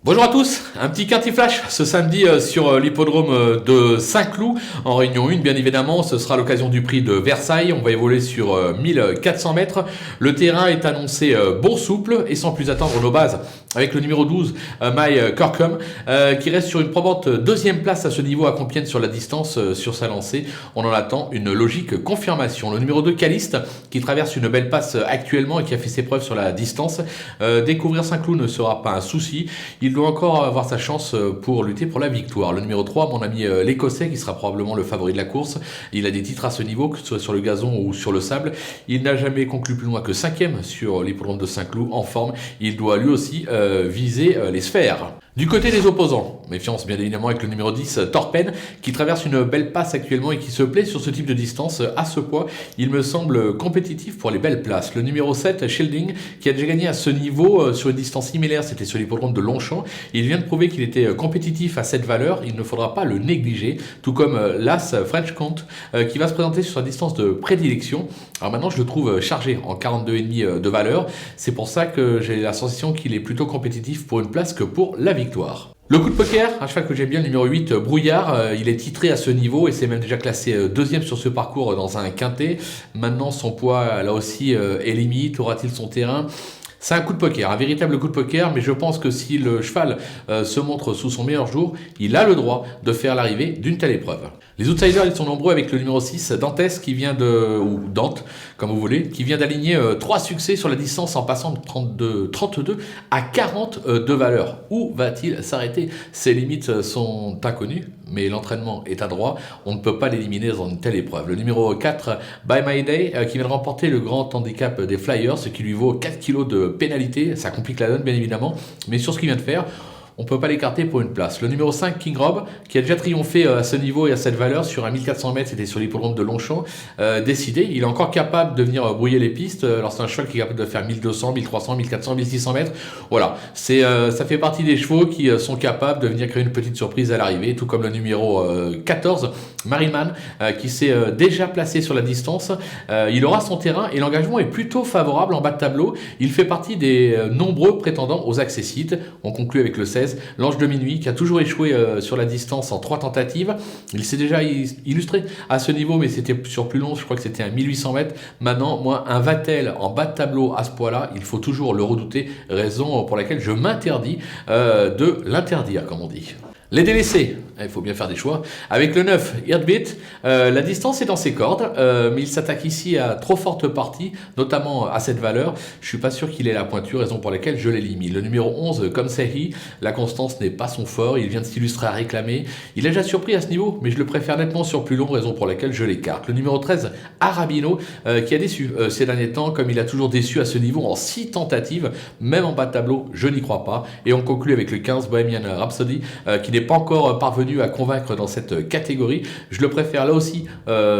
Bonjour à tous, un petit quinti flash ce samedi sur l'hippodrome de Saint-Cloud en Réunion 1. Bien évidemment, ce sera l'occasion du prix de Versailles. On va évoluer sur 1400 mètres. Le terrain est annoncé bon souple et sans plus attendre nos bases avec le numéro 12, My Corcom, qui reste sur une probante deuxième place à ce niveau à Compiègne sur la distance sur sa lancée. On en attend une logique confirmation. Le numéro 2, Caliste, qui traverse une belle passe actuellement et qui a fait ses preuves sur la distance. Découvrir Saint-Cloud ne sera pas un souci. Il doit encore avoir sa chance pour lutter pour la victoire. Le numéro 3, mon ami l'Écossais, qui sera probablement le favori de la course. Il a des titres à ce niveau, que ce soit sur le gazon ou sur le sable. Il n'a jamais conclu plus loin que 5e sur l'hippodrome de Saint-Cloud en forme. Il doit lui aussi viser les sphères. Du côté des opposants, méfiance bien évidemment avec le numéro 10, Torpen, qui traverse une belle passe actuellement et qui se plaît sur ce type de distance à ce poids. Il me semble compétitif pour les belles places. Le numéro 7, Shielding, qui a déjà gagné à ce niveau sur une distance similaire, c'était sur l'hippodrome de Longchamp. Il vient de prouver qu'il était compétitif à cette valeur, il ne faudra pas le négliger, tout comme l'As French Count, qui va se présenter sur sa distance de prédilection. Alors maintenant, je le trouve chargé en 42,5 de valeur. C'est pour ça que j'ai la sensation qu'il est plutôt compétitif pour une place que pour la victoire. Le coup de poker, un cheval que j'aime bien, le numéro 8, Brouillard, il est titré à ce niveau et c'est même déjà classé deuxième sur ce parcours dans un quintet. Maintenant, son poids, là aussi, est limite. Aura-t-il son terrain ? C'est un coup de poker, un véritable coup de poker, mais je pense que si le cheval se montre sous son meilleur jour, il a le droit de faire l'arrivée d'une telle épreuve. Les outsiders, ils sont nombreux avec le numéro 6, Dantes, qui vient ou Dante, comme vous voulez, qui vient d'aligner 3 succès sur la distance en passant de 32 à 40 de valeur. Où va-t-il s'arrêter ? Ses limites sont inconnues, mais l'entraînement est adroit. On ne peut pas l'éliminer dans une telle épreuve. Le numéro 4, By My Day, qui vient de remporter le grand handicap des Flyers, ce qui lui vaut 4 kilos de pénalité. Ça complique la donne, bien évidemment. Mais sur ce qu'il vient de faire, on ne peut pas l'écarter pour une place. Le numéro 5, King Rob, qui a déjà triomphé à ce niveau et à cette valeur sur un 1400 mètres, c'était sur l'hippodrome de Longchamp, décidé. Il est encore capable de venir brouiller les pistes. Alors c'est un cheval qui est capable de faire 1200, 1300, 1400, 1600 mètres. Voilà, ça fait partie des chevaux qui sont capables de venir créer une petite surprise à l'arrivée, tout comme le numéro 14, Mariman, qui s'est déjà placé sur la distance. Il aura son terrain et l'engagement est plutôt favorable en bas de tableau. Il fait partie des nombreux prétendants aux accessites. On conclut avec le 16, l'Ange de Minuit, qui a toujours échoué sur la distance en 3 tentatives. Il s'est déjà illustré à ce niveau, mais c'était sur plus long, je crois que c'était à 1800 mètres. Maintenant, moi, un Vatel en bas de tableau à ce poids-là, il faut toujours le redouter, raison pour laquelle je m'interdis de l'interdire, comme on dit. Les délaissés, il faut bien faire des choix. Avec le 9, Heartbeat, la distance est dans ses cordes, mais il s'attaque ici à trop forte partie, notamment à cette valeur. Je suis pas sûr qu'il ait la pointure, raison pour laquelle je l'élimine. Le numéro 11, Comme Sehi, la constance n'est pas son fort, il vient de s'illustrer à réclamer. Il a déjà surpris à ce niveau, mais je le préfère nettement sur plus long, raison pour laquelle je l'écarte. Le numéro 13, Arabino, qui a déçu ces derniers temps, comme il a toujours déçu à ce niveau en 6 tentatives, même en bas de tableau, je n'y crois pas. Et on conclut avec le 15, Bohemian Rhapsody, qui n'est pas encore parvenu à convaincre dans cette catégorie. Je le préfère là aussi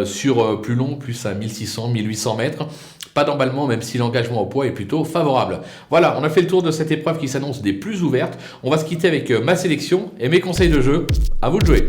sur plus long, plus à 1600, 1800 mètres. Pas d'emballement, même si l'engagement au poids est plutôt favorable. Voilà, on a fait le tour de cette épreuve qui s'annonce des plus ouvertes. On va se quitter avec ma sélection et mes conseils de jeu. À vous de jouer.